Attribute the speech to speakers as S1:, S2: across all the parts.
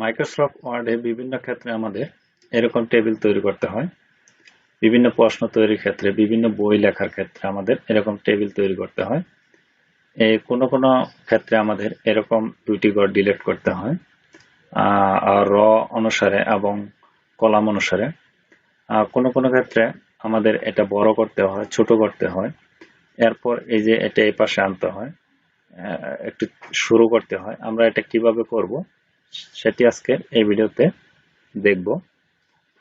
S1: Microsoft ওয়ার্ডে বিভিন্ন ক্ষেত্রে আমাদের এরকম টেবিল তৈরি করতে হয়। বিভিন্ন প্রশ্ন তৈরির ক্ষেত্রে, বিভিন্ন বই লেখার ক্ষেত্রে আমাদের এরকম টেবিল তৈরি করতে হয়। কোনো কোনো ক্ষেত্রে আমাদের এরকম দুইটি ঘর ডিলিট করতে হয় র অনুসারে এবং কলাম অনুসারে। কোনো কোনো ক্ষেত্রে আমাদের এটা বড় করতে হয়, ছোট করতে হয়। এরপর এই যে এটা এই পাশে আনতে হয়, একটু শুরু করতে হয়। আমরা এটা কিভাবে করব সেটি আজকে এই ভিডিওতে দেখব।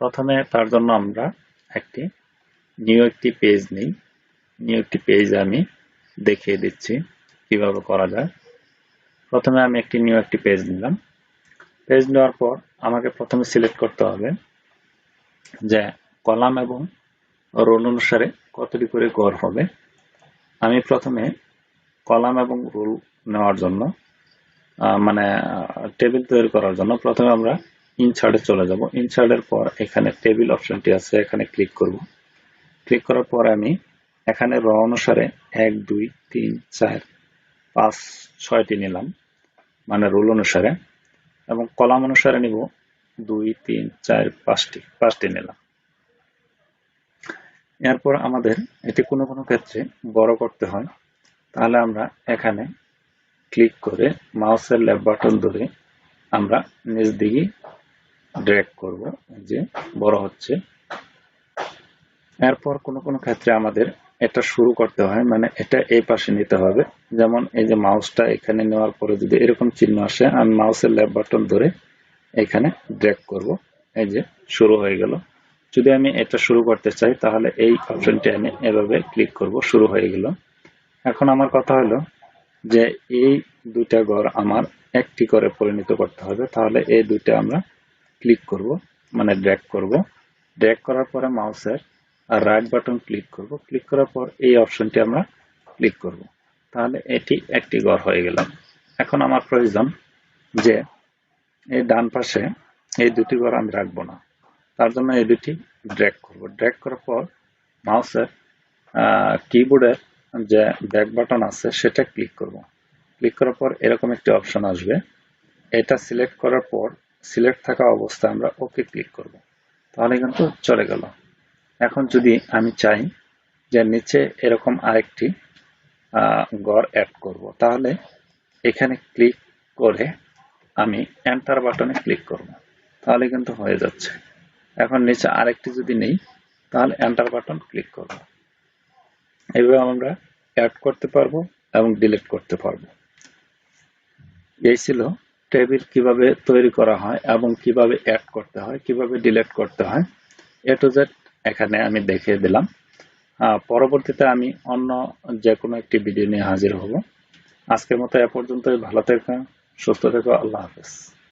S1: প্রথমে তার জন্য আমরা নিউ একটি পেজ নিই। নিউ একটি পেজ আমি দেখিয়ে দিচ্ছি কিভাবে করা যায়। প্রথমে আমি নিউ একটি পেজ নিলাম। পেজ নেওয়ার পর আমাকে প্রথমে সিলেক্ট করতে হবে যে কলাম এবং রোল অনুসারে কতটি করে ঘর হবে। আমি প্রথমে কলাম এবং রোল নেওয়ার জন্য মানে টেবিল তৈরি করার জন্য প্রথমে আমরা ইনসার্টে চলে যাব। ইনসার্টের পর এখানে টেবিল অপশনটি আছে, এখানে ক্লিক করব। ক্লিক করার পর আমি এখানে র অনুসারে 1 2 3 4 5 6টি নিলাম, মানে রোল অনুসারে, এবং কলাম অনুসারে নিব 2 3 4 5টি নিলাম। এরপর আমাদের এটি কোনো কোনো ক্ষেত্রে বড় করতে হয়, তাহলে আমরা এখানে ক্লিক করে মাউসের লেফট বাটন ধরে আমরা নিচ দিকে ড্র্যাগ করব, যে বড় হচ্ছে। এরপর কোনো কোনো ক্ষেত্রে আমাদের এটা শুরু করতে হয়, মানে এটা এই পাশে নিতে হবে। যেমন এই যে মাউসটা এখানে নেওয়ার পরে যদি এরকম চিহ্ন আসে, আমি মাউসের লেফট বাটন ধরে এখানে ড্র্যাগ করব, এই যে শুরু হয়ে গেল। যদি আমি এটা শুরু করতে চাই তাহলে এই অপশনটি আমি এভাবে ক্লিক করব, শুরু হয়ে গেল। এখন আমার কথা হলো যে এই দুইটা ঘর আমার একটি করে পরিণত করতে হবে, তাহলে এই দুইটা আমরা ক্লিক করব, মানে ড্র্যাগ করব। ড্র্যাগ করার পরে মাউসের রাইট বাটন ক্লিক করব। ক্লিক করার পর এই অপশনটি আমরা ক্লিক করব, তাহলে এটি একটি ঘর হয়ে গেল। এখন আমার প্রয়োজন যে এই ডান পাশে এই দুটি ঘর আমি রাখবো না, তার জন্য এই দুটি ড্র্যাগ করব। ড্র্যাগ করার পর মাউসের কিবোর্ডের যে ব্যাক বাটন আছে সেটা ক্লিক করব। ক্লিক করার পর এরকম একটি অপশন আসবে, এটা সিলেক্ট করার পর সিলেক্ট থাকা অবস্থায় আমরা ওকে ক্লিক করব, তাহলে কিন্তু চলে গেল। এখন যদি আমি চাই যে নিচে এরকম আরেকটি ঘর অ্যাড করব, তাহলে এখানে ক্লিক করে আমি এন্টার বাটনে ক্লিক করব, তাহলে কিন্তু হয়ে যাচ্ছে। এখন নিচে আরেকটি যদি নেই তাহলে এন্টার বাটন ক্লিক করব। এইভাবে আমরা অ্যাড করতে পারবো এবং ডিলিট করতে পারবো। এই ছিল টেবিল কিভাবে তৈরি করা হয় এবং কিভাবে অ্যাড করতে হয়, কিভাবে ডিলিট করতে হয়, এ টু জেড এখানে আমি দেখিয়ে দিলাম। পরবর্তীতে আমি অন্য যে কোনো একটি ভিডিও নিয়ে হাজির হব। আজকের মতো এ পর্যন্তই। ভালো থেকো, সুস্থ থেকো, আল্লাহ হাফেজ।